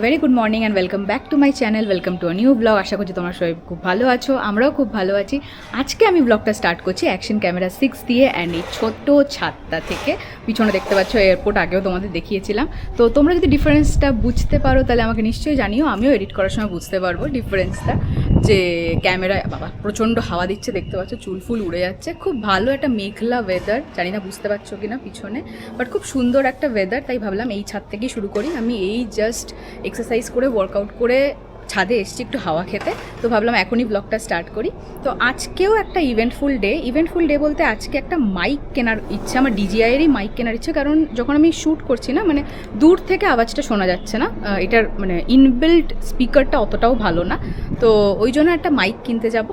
Very good morning and welcome back to my channel, welcome to a new blog. আশা করছি তোমরা সবাই খুব ভালো আছো, আমরাও খুব ভালো আছি। আজকে আমি ব্লগটা স্টার্ট করছি অ্যাকশন ক্যামেরা 6 দিয়ে অ্যান্ড এই ছোট্ট ছাদটা থেকে। পিছনে দেখতে পাচ্ছ এয়ারপোর্ট, আগেও তোমাদের দেখিয়েছিলাম। তো তোমরা যদি ডিফারেন্সটা বুঝতে পারো তাহলে আমাকে নিশ্চয়ই জানিও, আমিও এডিট করার সময় বুঝতে পারবো ডিফারেন্সটা। যে ক্যামেরায় বাবা প্রচণ্ড হাওয়া দিচ্ছে, দেখতে পাচ্ছ চুল ফুল উড়ে যাচ্ছে। খুব ভালো একটা মেঘলা ওয়েদার, জানি না বুঝতে পারছো কি না পিছনে, বাট খুব সুন্দর একটা ওয়েদার। তাই ভাবলাম এই ছাদ থেকেই শুরু করি। আমি এই জাস্ট এক্সারসাইজ করে ওয়ার্কআউট করে ছাদে এসছি একটু হাওয়া খেতে, তো ভাবলাম এখনই ব্লগটা স্টার্ট করি। তো আজকেও একটা ইভেন্টফুল ডে বলতে আজকে একটা মাইক কেনার ইচ্ছে আমার, ডিজিআইয়েরই মাইক কেনার ইচ্ছে। কারণ যখন আমি শ্যুট করছি না, মানে দূর থেকে আওয়াজটা শোনা যাচ্ছে না, এটার মানে ইনবিল্ট স্পিকারটা অতটাও ভালো না, তো ওই জন্য একটা মাইক কিনতে যাব।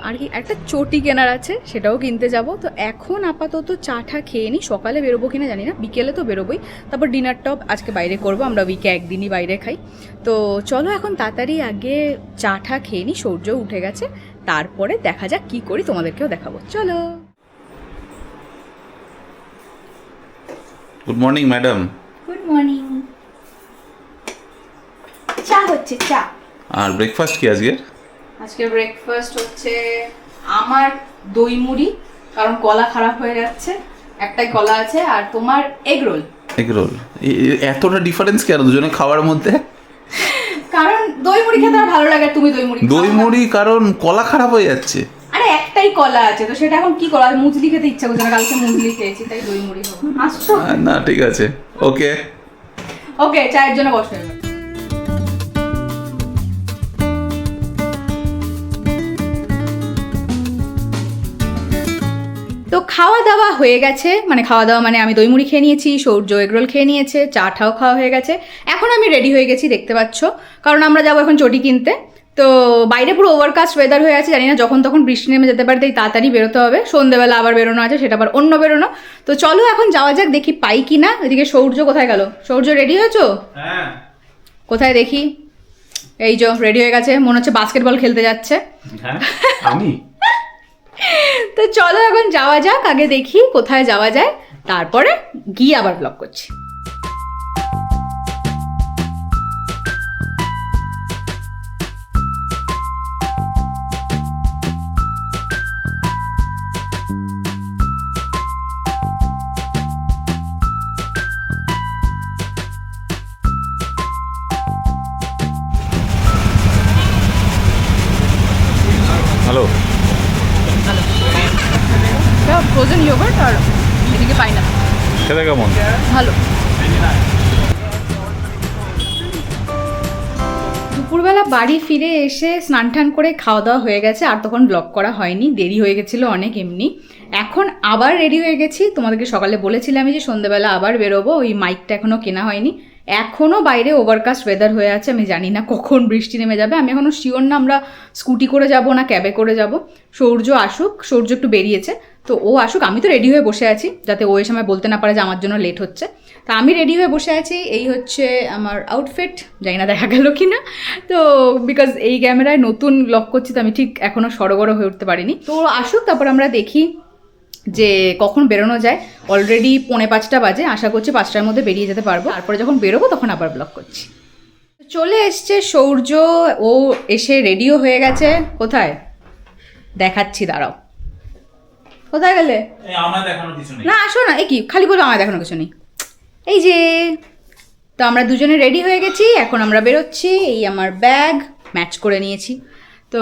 আর কি একটা চটি কেনার আছে, সেটাও কিনতে যাব। তো এখন আপাতত চাটা খেয়ে নিই, সকালে বেরোবো কিনা জানি না, বিকেলে তো বেরোবোই। তারপর ডিনারটাও আজকে বাইরে করব, আমরা উইকে একদিনই বাইরে খাই। তো চলো এখন তাড়াতাড়ি আগে চাটা খেয়ে নিই, সূর্য উঠে গেছে, তারপরে দেখা যাক কী করি, তোমাদেরকেও দেখাবো। চলো। Good morning madam. Good morning. চা হচ্ছে, চা। আর ব্রেকফাস্ট কি আজকে? আজকে ব্রেকফাস্ট হচ্ছে আমার দই মুড়ি, কারণ কলা খারাপ হয়ে যাচ্ছে, একটাই কলা আছে। আর তোমার এগ রোল। Egg roll? এতটা ডিফারেন্স কেন দুজনে খাওয়ার মধ্যে? কারণ দই মুড়ি খেতে আমার ভালো লাগে, তুমি দই মুড়ি। দই মুড়ি কারণ কলা খারাপ হয়ে যাচ্ছে? আরে একটাই কলা আছে, তো সেটা এখন কি করা, মুজলি খেতে ইচ্ছা করছে না, কালকে মুজলি খেয়েছি তাই দই মুড়ি খাবো। আসছো? না ঠিক আছে, ওকে ওকে, চায়ের জন্য বসে। তো খাওয়া দাওয়া হয়ে গেছে, মানে আমি দই মুড়ি খেয়ে নিয়েছি, সূর্য এগরোল খেয়ে নিয়েছে, চাটাও খাওয়া হয়ে গেছে। এখন আমি রেডি হয়ে গেছি, দেখতে পাচ্ছ, কারণ আমরা যাবো এখন চটি কিনতে। তো বাইরে পুরো ওভারকাস্ট ওয়েদার হয়ে আছে, জানি না যখন তখন বৃষ্টি নেমে যেতে পারে, তাই তাড়াতাড়ি বেরোতে হবে। সন্ধ্যেবেলা আবার বেরোনো আছে, সেটা আবার অন্য বেরোনো। তো চলো এখন যাওয়া যাক, দেখি পাই কি না। এদিকে সূর্য কোথায় গেল? সূর্য রেডি হয়েছো? হ্যাঁ। কোথায় দেখি? এই যে রেডি হয়ে গেছে, মনে হচ্ছে বাস্কেটবল খেলতে যাচ্ছে। হ্যাঁ আমি। তো চলো এখন যাওয়া যাক, আগে দেখি কোথায় যাওয়া যায়, তারপরে গিয়ে আবার ব্লগ করছি। হ্যালো। ফ্রোজেন ইয়োগার্ট আর এদিকে পাইনাপল। খেতে কেমন? ভালো। দুপুরবেলা বাড়ি ফিরে এসে স্নান টান করে খাওয়া দাওয়া হয়ে গেছে, আর তখন ব্লগ করা হয়নি, দেরি হয়ে গেছিলো অনেক এমনি। এখন আবার রেডি হয়ে গেছি, তোমাদেরকে সকালে বলেছিলাম যে সন্ধ্যেবেলা আবার বেরোবো। ওই মাইকটা এখনও কেনা হয়নি, এখনও বাইরে ওভারকাস্ট ওয়েদার হয়ে আছে, আমি জানি না কখন বৃষ্টি নেমে যাবে। আমি এখনও শিওর না আমরা স্কুটি করে যাব না ক্যাবে করে যাব। সূর্য আসুক, সূর্য একটু বেরিয়েছে, তো ও আসুক। আমি তো রেডি হয়ে বসে আছি, যাতে ও এ সময় বলতে না পারে যে আমার জন্য লেট হচ্ছে। তা আমি রেডি হয়ে বসে আছি, এই হচ্ছে আমার আউটফিট, জানি না দেখা গেল কি না। তো বিকজ এই ক্যামেরায় নতুন ব্লগ করছি, তো আমি ঠিক এখনও সড়গড় হয়ে উঠতে পারিনি। তো আসুক, তারপর আমরা দেখি যে কখন বেরোনো যায়। অলরেডি 4:45 বাজে, আশা করছি 5টার মধ্যে বেরিয়ে যেতে পারবো। তারপরে যখন বেরোবো তখন আবার ব্লগ করছি। চলে এসছে সূর্য, ও এসে রেডিও হয়ে গেছে। কোথায় দেখাচ্ছি, দাঁড়াও। কোথায় গেলে? আমার দেখানোর কিছু নেই। না আসো না, কি খালি বলবো আমার দেখানোর কিছু নেই। এই যে, তো আমরা দুজনে রেডি হয়ে গেছি, এখন আমরা বেরোচ্ছি। এই আমার ব্যাগ ম্যাচ করে নিয়েছি, তো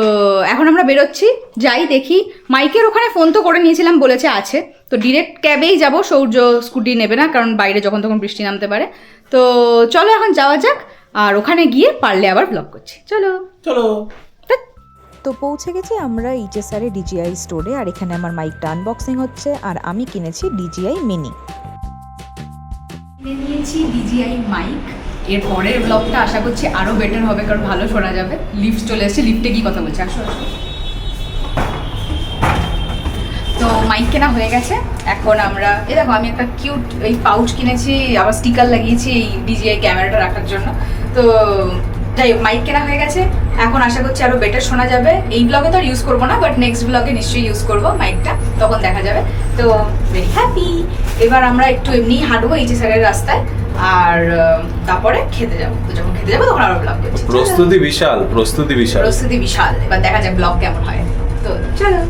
এখন আমরা বেরোচ্ছি। যাই দেখি, মাইকের ওখানে ফোন তো করে নিয়েছিলাম, বলেছে আছে। তো ডিরেক্ট ক্যাবেই যাব, সূর্য স্কুটি নেবে না, কারণ বাইরে যখন তখন বৃষ্টি নামতে পারে। তো চলো এখন যাওয়া যাক, আর ওখানে গিয়ে পারলে আবার ব্লগ করছি। চলো চলো। তো পৌঁছে গেছি আমরা এইচএসআর ডিজিআই স্টোরে, আর এখানে আমার মাইকটা আনবক্সিং হচ্ছে, আর আমি কিনেছি ডিজিআই মিনি। কিনে নিয়েছি ডিজিআই মাইক। এর পরের ব্লগটা আশা করছি আরও বেটার হবে, কারণ ভালো শোনা যাবে। লিফট চলে এসেছে, লিফটে গিয়ে কথা বলছি, আসো আসো। তো মাইক কেনা হয়ে গেছে, এখন আমরা এই দেখো আমি একটা কিউট এই পাউচ কিনেছি, আবার স্টিকার লাগিয়েছি এই ডিজিআই ক্যামেরাটা রাখার জন্য। তো যাই হোক, মাইক কেনা হয়ে গেছে, এখন আশা করছি আরও বেটার শোনা যাবে। এই ব্লগে তো আর ইউজ করবো না, বাট নেক্সট ব্লগে নিশ্চয়ই ইউজ করবো মাইকটা, তখন দেখা যাবে। তো ভেরি হ্যাপি। এবার আমরা একটু এমনি হাঁটবো এইচএসআর রাস্তায়, আর তারপরে খেতে যাবো, তো যখন খেতে যাবো তখন আরো ব্লগ করছি। চলো। প্রস্তুতি বিশাল, প্রস্তুতি বিশাল। প্রস্তুতি বিশাল, এবার দেখা যাক ব্লগ কেমন হয়। তো চলো।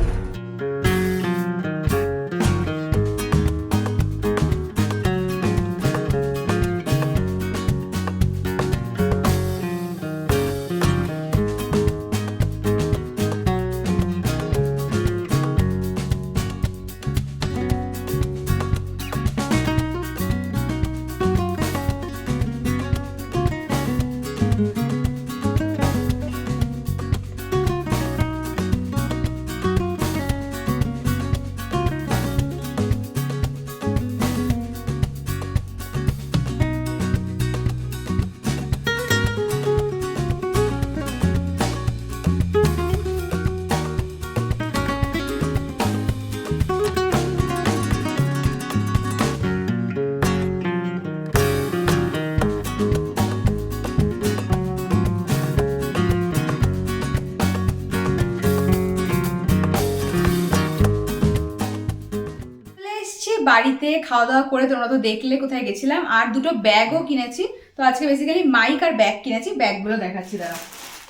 বাড়িতে খাওয়া দাওয়া করে তোমরা তো দেখলে কোথায় গেছিলাম, আর দুটো ব্যাগও কিনেছি। তো আজকে বেসিক্যালি মাইক আর ব্যাগ কিনেছি, ব্যাগগুলো দেখাচ্ছি দাঁড়া।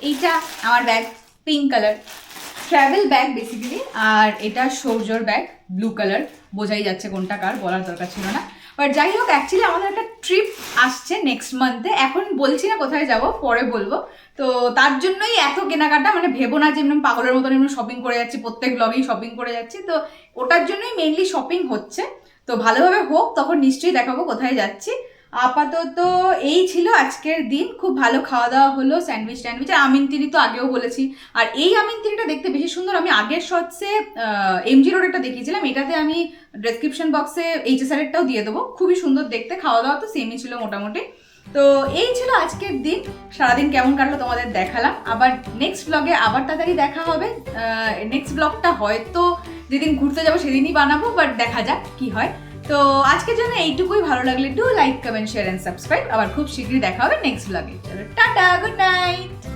এইটা আমার bag, pink colour travel bag basically, আর এটা সৌর্যর ব্যাগ ব্লু কালার, বোঝাই যাচ্ছে কোনটা কার, বলার দরকার ছিল না। বাট যাই হোক, অ্যাকচুয়ালি আমাদের একটা ট্রিপ আসছে নেক্সট মান্থে, এখন বলছি না কোথায় যাব, পরে বলবো। তো তার জন্যই এত কেনাকাটা, মানে ভেবো না যে এমনি পাগলের মতন এমনি শপিং করে যাচ্ছি, প্রত্যেক ব্লগেই শপিং করে যাচ্ছি, তো ওটার জন্যই মেইনলি শপিং হচ্ছে। তো ভালোভাবে হোক, তখন নিশ্চয়ই দেখাবো কোথায় যাচ্ছি। আপাতত এই ছিল আজকের দিন, খুব ভালো খাওয়া দাওয়া হলো, স্যান্ডউইচ ট্যান্ডউইচ, আর আমিনতিরি তো আগেও বলেছি। আর এই আমিনতিরিটা দেখতে বেশি সুন্দর, আমি আগের শর্টসে এমজি রোডেরটা দেখিয়েছিলাম, এটাতে আমি ডেসক্রিপশন বক্সে এইচএসআরেরটাও দিয়ে দেবো, খুবই সুন্দর দেখতে, খাওয়া দাওয়া তো সেমই ছিল মোটামুটি। তো এই ছিল আজকের দিন, সারাদিন কেমন কাটলো তোমাদের দেখালাম। আবার নেক্সট ব্লগে আবার তাড়াতাড়ি দেখা হবে। নেক্সট ব্লগটা হয়তো যেদিন ঘুরতে যাবো সেদিনই বানাবো, বাট দেখা যাক কি হয়। তো আজকের জন্য এইটুকুই, ভালো লাগলে do like comment share and subscribe. আবার খুব শীঘ্রই দেখা হবে নেক্সট ব্লগে। চলো টাটা, গুড নাইট।